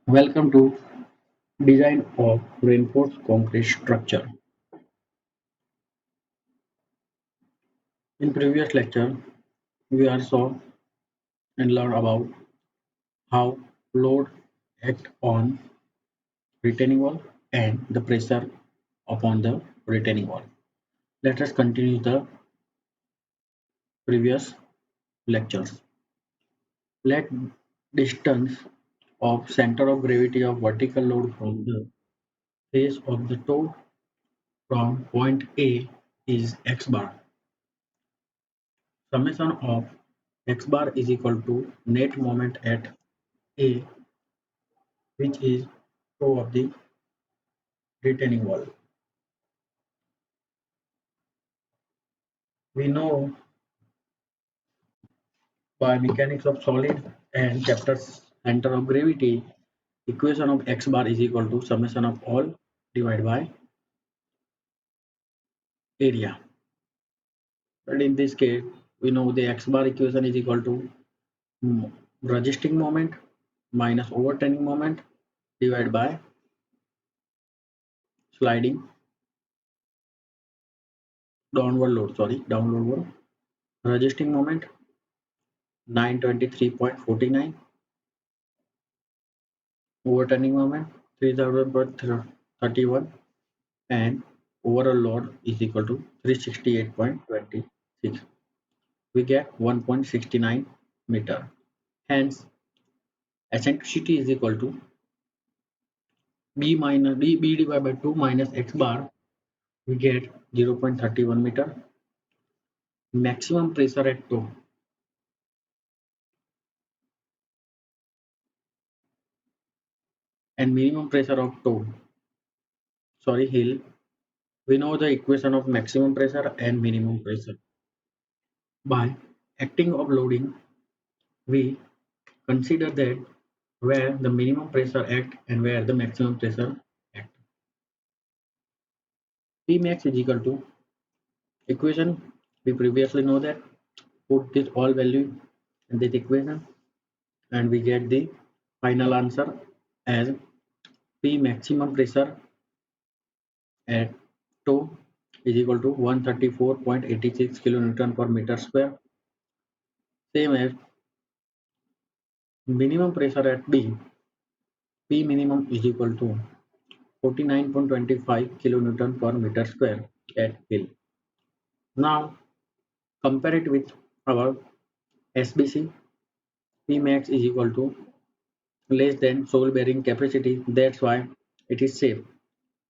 Welcome to Design of Reinforced Concrete Structure. In previous lecture, we are saw and learned about how load act on retaining wall and the pressure upon the retaining wall. Let us continue the previous lectures. Let distance of center of gravity of vertical load from the face of the toe from point A is x bar. Summation of x bar is equal to net moment at A, which is toe of the retaining wall. We know by mechanics of solid and chapter center of gravity, equation of x bar is equal to summation of all divided by area. But in this case, we know the x bar equation is equal to resisting moment minus overturning moment divided by sliding downward load. Resisting moment 923.49, overturning moment 3000.31, and overall load is equal to 368.26. We get 1.69 meter. Hence, eccentricity is equal to b divided by 2 minus x bar. We get 0.31 meter. Maximum pressure at toe and minimum pressure of hill. We know the equation of maximum pressure and minimum pressure. By acting of loading, we consider that where the minimum pressure act and where the maximum pressure act. Pmax is equal to equation. We previously know that. Put this all value in this equation and we get the final answer as P maximum pressure at toe is equal to 134.86 kilonewton per meter square. Same as minimum pressure at B. P minimum is equal to 49.25 kilonewton per meter square at hill. Now compare it with our SBC. Pmax is equal to less than soil bearing capacity. That's why it is safe.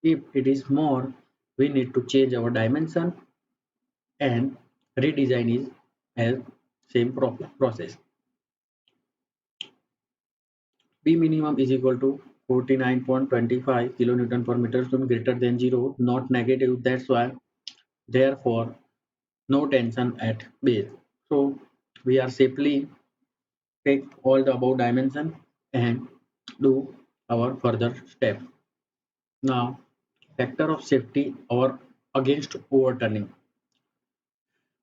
If it is more, we need to change our dimension and redesign is as same process. P minimum is equal to 49.25 kilonewton per meter square greater than 0, not negative. That's why therefore no tension at base. So we are safely take all the above dimension and do our further step. Now factor of safety or against overturning.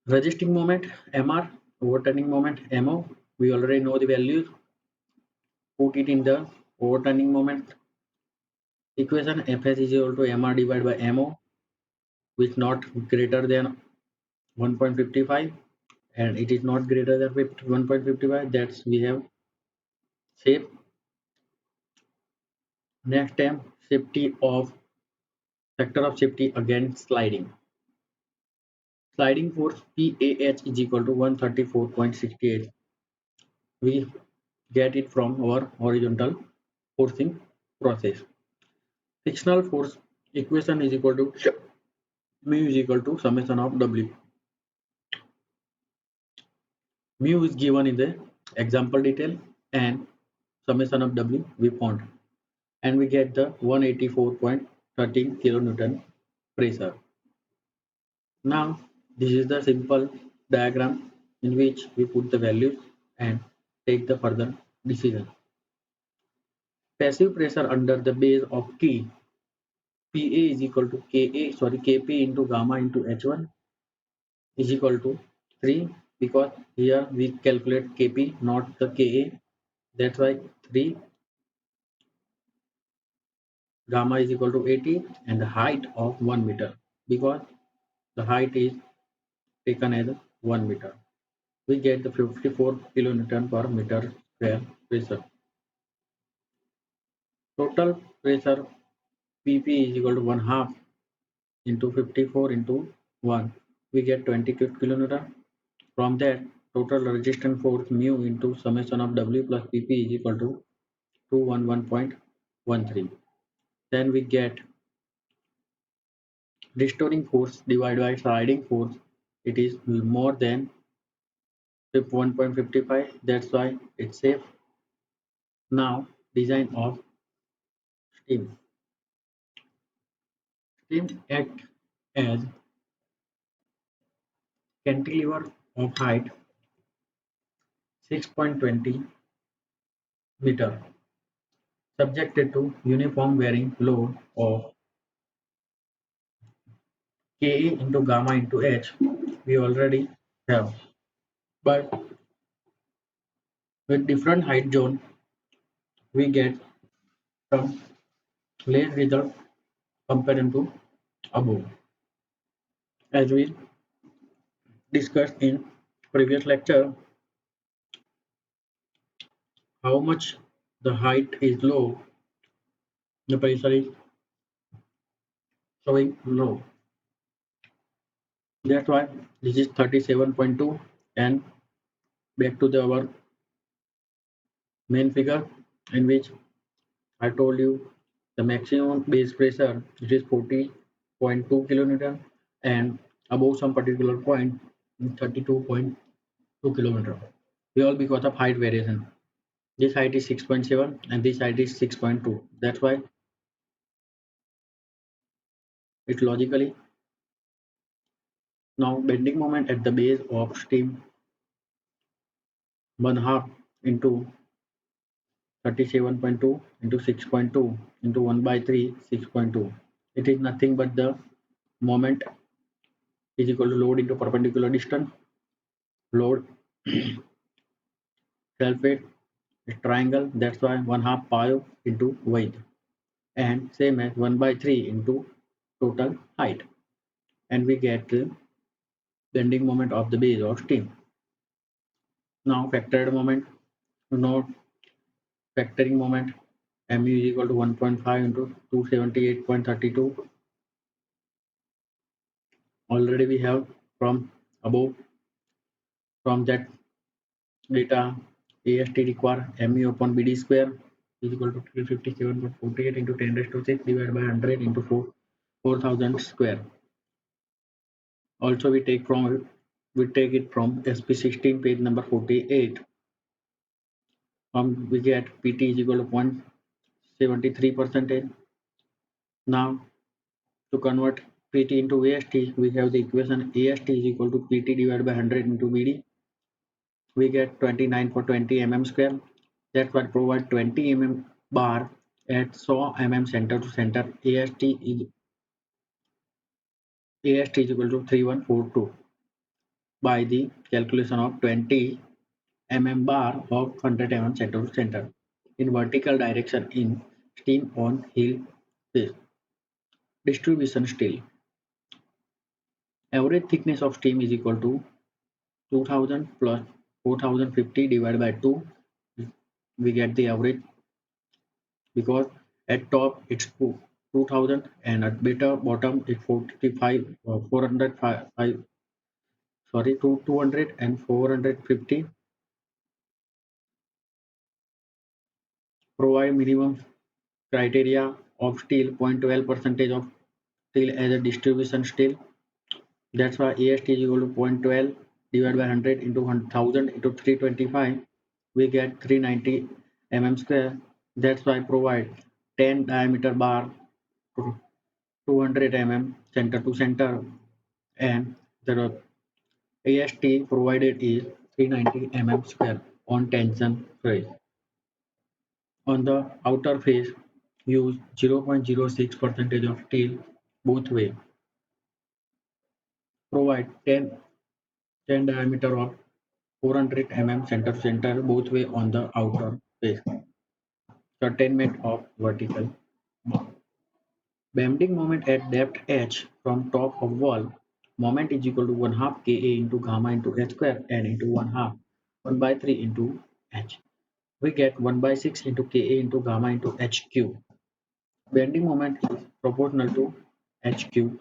Resisting moment Mr, overturning moment Mo. We already know the values. Put it in the overturning moment equation. Fs is equal to Mr divided by Mo, which not greater than 1.55, and it is not greater than 1.55. That's we have safe. Next time, safety of factor of safety against sliding. Sliding force PAH is equal to 134.68. We get it from our horizontal forcing process. Frictional force equation is equal to mu is equal to summation of W. Mu is given in the example detail and summation of W we found, and we get the 184.13 kilonewton pressure. Now this is the simple diagram in which we put the values and take the further decision. Passive pressure under the base of T, Pa is equal to Kp into gamma into H1 is equal to 3, because here we calculate Kp not the Ka, that's why 3 gamma is equal to 80 and the height of 1 meter because the height is taken as 1 meter. We get the 54 kilonewton per meter square pressure. Total pressure PP is equal to 1 half into 54 into 1. We get 20 kilonewton. From that, total resistance force mu into summation of W plus PP is equal to 211.13. Then we get restoring force divided by sliding force. It is more than 1.55. That's why it's safe. Now, design of steam. Steam acts as cantilever of height 6.20 meter subjected to uniform bearing load of Ka into gamma into H we already have. But with different height zone we get some less result compared to above. As we discussed in previous lecture, how much the height is low, the pressure is showing low. That's why this is 37.2 and back to our main figure in which I told you the maximum base pressure it is 40.2 kilonewton and above some particular point 32.2 kilometer. We all because of height variation. This height is 6.7 and this height is 6.2. That's why it logically now bending moment at the base of steam 1 half into 37.2 into 6.2 into 1 by 3 6.2. It is nothing but the moment is equal to load into perpendicular distance. Load self-weight is triangle. That's why 1 half pi into width and same as 1 by 3 into total height and we get the bending moment of the base of steam. Now factored moment, note factoring moment mu is equal to 1.5 into 278.32. Already we have from above from that data AST require mu upon BD square is equal to 357.48 into 10 raised to 6 divided by 100 into 4000 square. Also we take it from SP16 page number 48. We get PT is equal to 0.73%. Now to convert PT into AST, we have the equation AST is equal to PT divided by 100 into BD. We get 29 for 20 mm square. That's what provide 20 mm bar at 100 mm center to center. AST is equal to 3142 by the calculation of 20 mm bar of 100 mm center to center in vertical direction in steam on hill phase. Distribution steel. Average thickness of steam is equal to 2000 plus 4050 divided by 2. We get the average because at top it's 2000 and at bottom it's 45 405 sorry 200 and 450 provide minimum criteria of steel 0.12 percentage of steel as a distribution steel. That's why AST is equal to 0.12 divided by 100 into 1000 into 325. We get 390 mm square. That's why provide 10 diameter bar to 200 mm center to center and the AST provided is 390 mm square on tension phase. On the outer face, use 0.06 percentage of steel both way. Provide 10 diameter of 400 mm center to center both way on the outer face. Containment of vertical bar. Bending moment at depth h from top of wall. Moment is equal to 1 half Ka into gamma into h square n into 1 half 1 by 3 into h. We get 1 by 6 into Ka into gamma into h cube. Bending moment is proportional to h cube.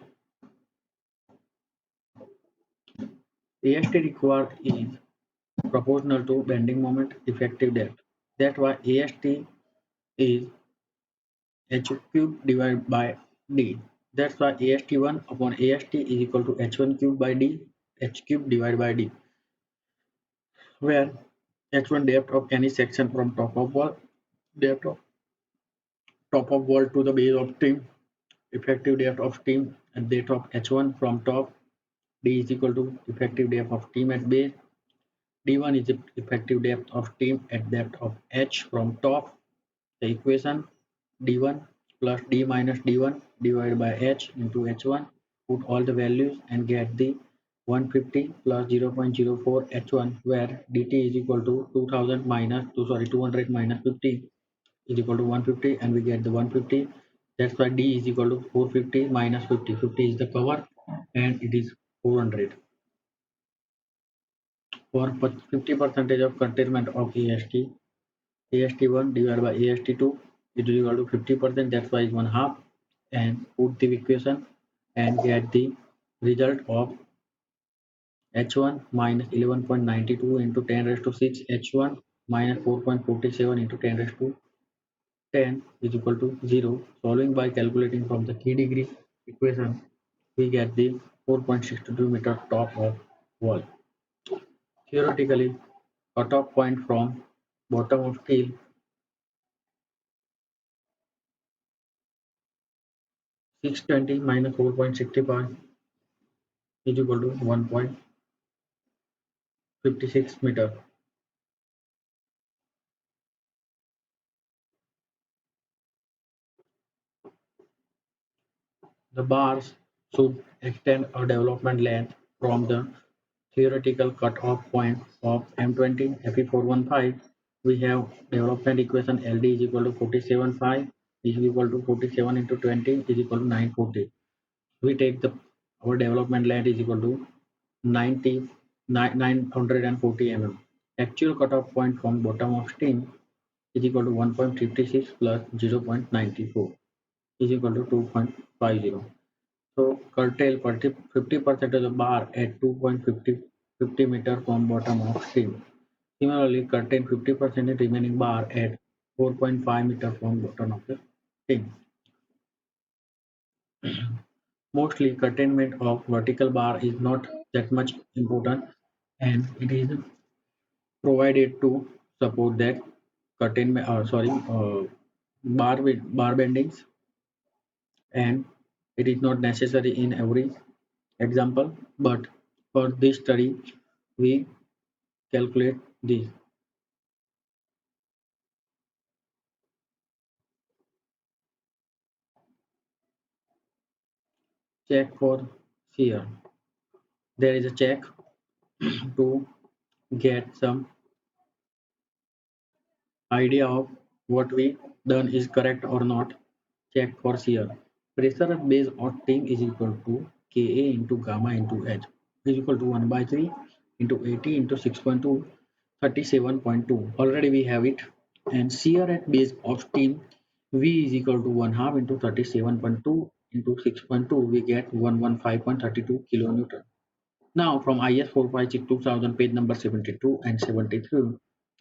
AST required is proportional to bending moment effective depth. That's why AST is h cube divided by d. That's why AST1 upon AST is equal to h1 cube by d, h cube divided by d, where h1 depth of any section from top of wall, depth of top of wall to the base of trim, effective depth of trim at depth of h1 from top, d is equal to effective depth of trim at base, d1 is the effective depth of trim at depth of h from top. The equation d1 plus d minus d1 divided by h into h1, put all the values and get the 150 plus 0.04 h1, where dt is equal to 2000 minus 200 minus 50 is equal to 150, and we get the 150. That's why d is equal to 450 minus 50. 50 is the cover and it is 400. For 50 percentage of curtailment of AST, AST1 divided by AST2 is equal to 50%, that's why it's 1 half, and put the equation and get the result of H1 minus 11.92 into 10 raised to 6 H1 minus 4.47 into 10 raised to 10 is equal to 0. Solving by calculating from the key degree equation, we get the 4.62 meter top of wall. Theoretically, cutoff point from bottom of steel 620 minus 4.65 is equal to 1.56 meter. The bars should extend a development length from the theoretical cutoff point of M20 Fe415. We have development equation LD is equal to 47.5 is equal to 47 into 20 is equal to 940. We take the our development length is equal to 940 mm. Actual cutoff point from bottom of steam is equal to 1.56 plus 0.94 is equal to 2.50. So curtail 50% of the bar at 2.50 meter from bottom of stream. Similarly, curtail 50% of remaining bar at 4.5 meter from bottom of the stream. Mostly curtailment of vertical bar is not that much important, and it is provided to support that curtailment bar bendings, and it is not necessary in every example, but for this study we calculate this. Check for shear. There is a check to get some idea of what we done is correct or not. Check for shear. Pressure at base of thing is equal to Ka into gamma into H is equal to 1 by 3 into 80 into 6.2 37.2. Already we have it. And shear at base of steam V is equal to 1 half into 37.2 into 6.2. We get 115.32 kilonewton. Now from IS 456 2000 page number 72 and 73,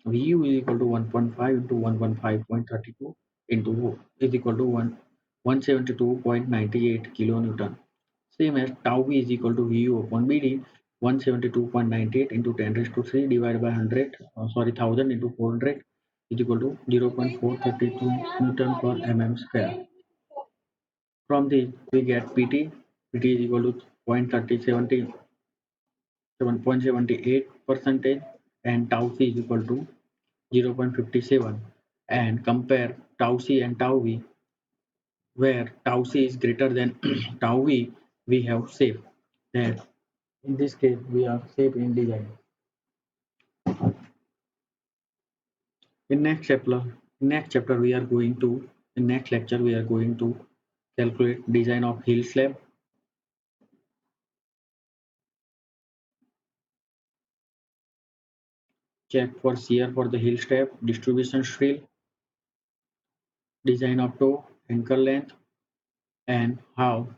VU is equal to 1.5 into 115.32 into is equal to 172.98 kilonewton. Same as tau V is equal to VU upon BD 172.98 into 10 raised to 3 divided by 1000 into 400 is equal to 0.432 Newton per mm square. From this we get PT. PT is equal to 7.78 percentage and tau c is equal to 0.57, and compare tau c and tau v, where tau c is greater than tau v, we have safe. That in this case we are safe in design. In next chapter we are going to in next lecture we are going to calculate design of heel slab, check for shear for the heel strap, distribution steel, design of toe, anchor length, and how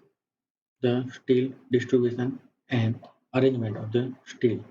the steel distribution and arrangement of the steel.